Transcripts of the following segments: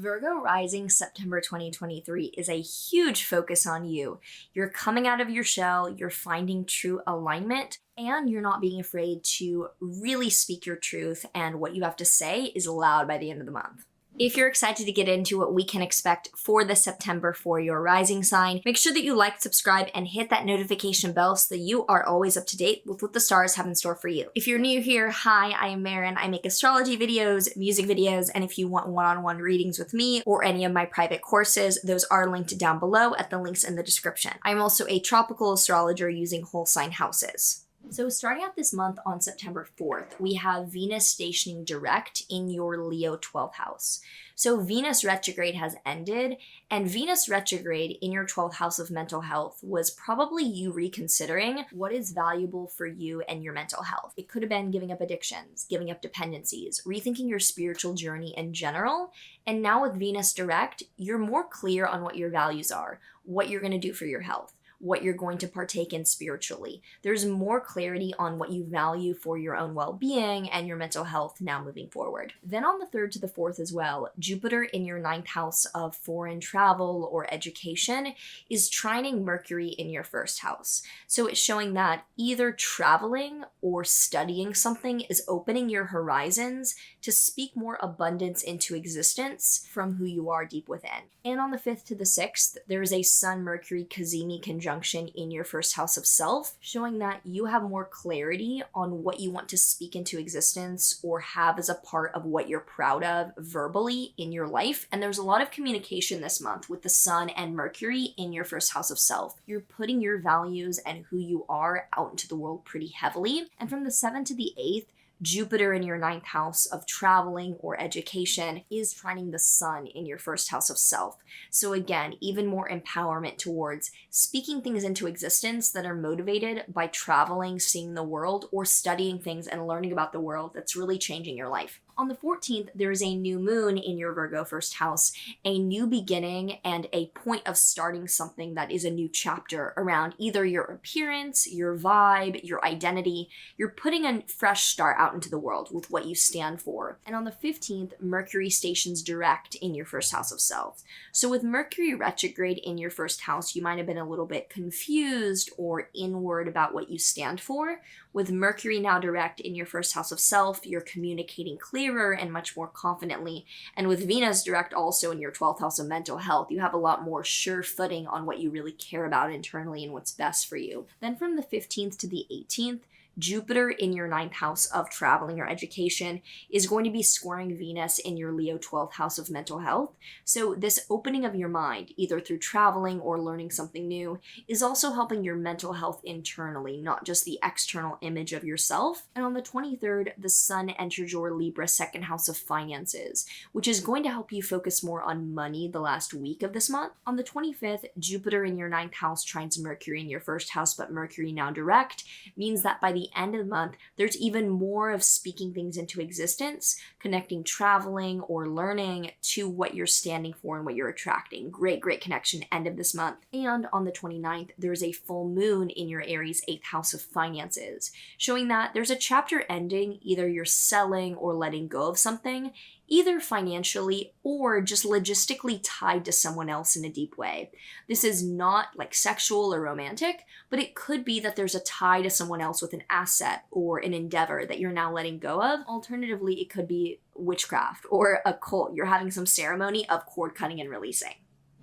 Virgo Rising September 2023 is a huge focus on you. You're coming out of your shell, you're finding true alignment, and you're not being afraid to really speak your truth, and what you have to say is loud by the end of the month. If you're excited to get into what we can expect for this September for your rising sign, make sure that you like, subscribe, and hit that notification bell so that you are always up to date with what the stars have in store for you. If you're new here, hi, I am Maren. I make astrology videos, music videos, and if you want one-on-one readings with me or any of my private courses, those are linked down below at the links in the description. I'm also a tropical astrologer using whole sign houses. So starting out this month on September 4th, we have Venus stationing direct in your Leo 12th house. So Venus retrograde has ended, and Venus retrograde in your 12th house of mental health was probably you reconsidering what is valuable for you and your mental health. It could have been giving up addictions, giving up dependencies, rethinking your spiritual journey in general. And now with Venus direct, you're more clear on what your values are, what you're going to do for your health, what you're going to partake in spiritually. There's more clarity on what you value for your own well-being and your mental health now moving forward. Then on the 3rd to the 4th as well, Jupiter in your 9th house of foreign travel or education is trining Mercury in your 1st house. So it's showing that either traveling or studying something is opening your horizons to speak more abundance into existence from who you are deep within. And on the 5th to the 6th, there is a Sun-Mercury cazimi conjunction in your 1st house of self, showing that you have more clarity on what you want to speak into existence or have as a part of what you're proud of verbally in your life. And there's a lot of communication this month with the Sun and Mercury in your 1st house of self. You're putting your values and who you are out into the world pretty heavily. And from the 7th to the 8th, Jupiter in your 9th house of traveling or education is trining the Sun in your 1st house of self. So again, even more empowerment towards speaking things into existence that are motivated by traveling, seeing the world, or studying things and learning about the world that's really changing your life. On the 14th, there is a new moon in your Virgo 1st house, a new beginning and a point of starting something that is a new chapter around either your appearance, your vibe, your identity. You're putting a fresh start out into the world with what you stand for. And on the 15th, Mercury stations direct in your 1st house of self. So with Mercury retrograde in your 1st house, you might have been a little bit confused or inward about what you stand for. With Mercury now direct in your 1st house of self, you're communicating clearer and much more confidently. And with Venus direct also in your 12th house of mental health, you have a lot more sure footing on what you really care about internally and what's best for you. Then from the 15th to the 18th, Jupiter in your 9th house of traveling or education is going to be squaring Venus in your Leo 12th house of mental health. So this opening of your mind, either through traveling or learning something new, is also helping your mental health internally, not just the external image of yourself. And on the 23rd, the Sun enters your Libra 2nd house of finances, which is going to help you focus more on money the last week of this month. On the 25th, Jupiter in your 9th house trines Mercury in your 1st house, but Mercury now direct means that by the end of the month, there's even more of speaking things into existence, connecting traveling or learning to what you're standing for and what you're attracting. Great connection end of this month. And on the 29th, there's a full moon in your Aries 8th house of finances, showing that there's a chapter ending, either you're selling or letting go of something, either financially or just logistically tied to someone else in a deep way. This is not like sexual or romantic, but it could be that there's a tie to someone else with an asset or an endeavor that you're now letting go of. Alternatively, it could be witchcraft or a cult. You're having some ceremony of cord cutting and releasing.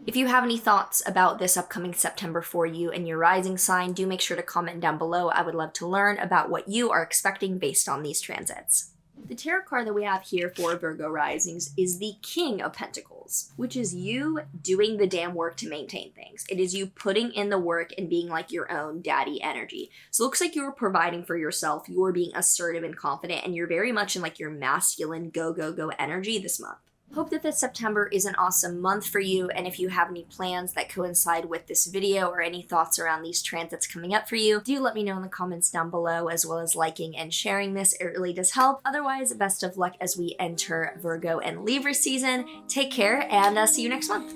If you have any thoughts about this upcoming September for you and your rising sign, do make sure to comment down below. I would love to learn about what you are expecting based on these transits. The tarot card that we have here for Virgo Risings is the King of Pentacles, which is you doing the damn work to maintain things. It is you putting in the work and being like your own daddy energy. So it looks like you're providing for yourself, you're being assertive and confident, and you're very much in like your masculine go energy this month. Hope that this September is an awesome month for you, and if you have any plans that coincide with this video or any thoughts around these transits coming up for you, do let me know in the comments down below, as well as liking and sharing this. It really does help. Otherwise, best of luck as we enter Virgo and Libra season. Take care, and see you next month.